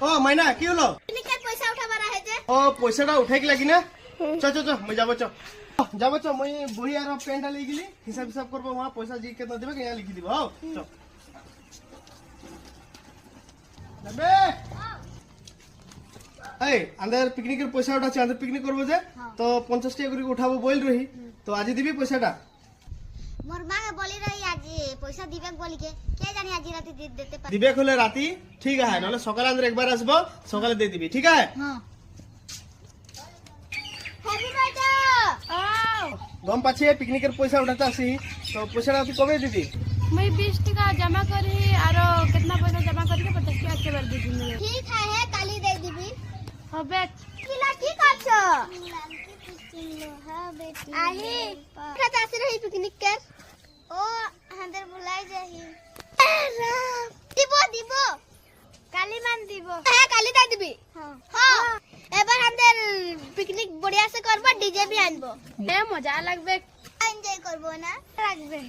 ও মাইনা কি হলো? পিকনিকের পয়সা উঠাবার আছে যে। ও পয়সাটা উঠাই লাগি না? চ চ চ মই যাব চ। যাব চ মই বহি আর পেনটা লই গেলি হিসাব হিসাব করব ওয়া পয়সা জি কেতনা দেবে কে লিখি দিব হও চ। যাবে এই আন্দার পিকনিকের পয়সা উঠাছে আন্দার পিকনিক করব যে তো 50 টাকা করে উঠাবো বল রহি তো আজ দিবি পয়সাটা মোর মা বলি রই আজ পয়সা দিবেক বলি কে জানি আজ রাতে দিতে পারে। দিবে হলে রাতি ঠিক আছে নাহলে সকালে আন্দার একবার আসবো সকালে দিয়ে দিবি ঠিক আছে। হ্যাঁ হ্যাপি বার্থডে গম পাচ্ছে পিকনিকের পয়সা উঠাতে আসি তো পয়সাটা তুই কবে দিবি? मैं 20 टका जमा करी आरो कितना पैसा जमा करके 50 टका के बार दी दी। ঠিক আছে কালি দে দিবি। হবে কিলা কি করছো? আহি এটা আসি রহি পিকনিক কে ও হাঁদের ভুলাই যাহি দিব দিব কালি মান দিব হ্যাঁ কালি দে দিবি। হ্যাঁ এবার হাঁদের পিকনিক বড়িয়া সে করব ডিজে भी আনবো এ মজা লাগবে এনজয় করব না রাখবে।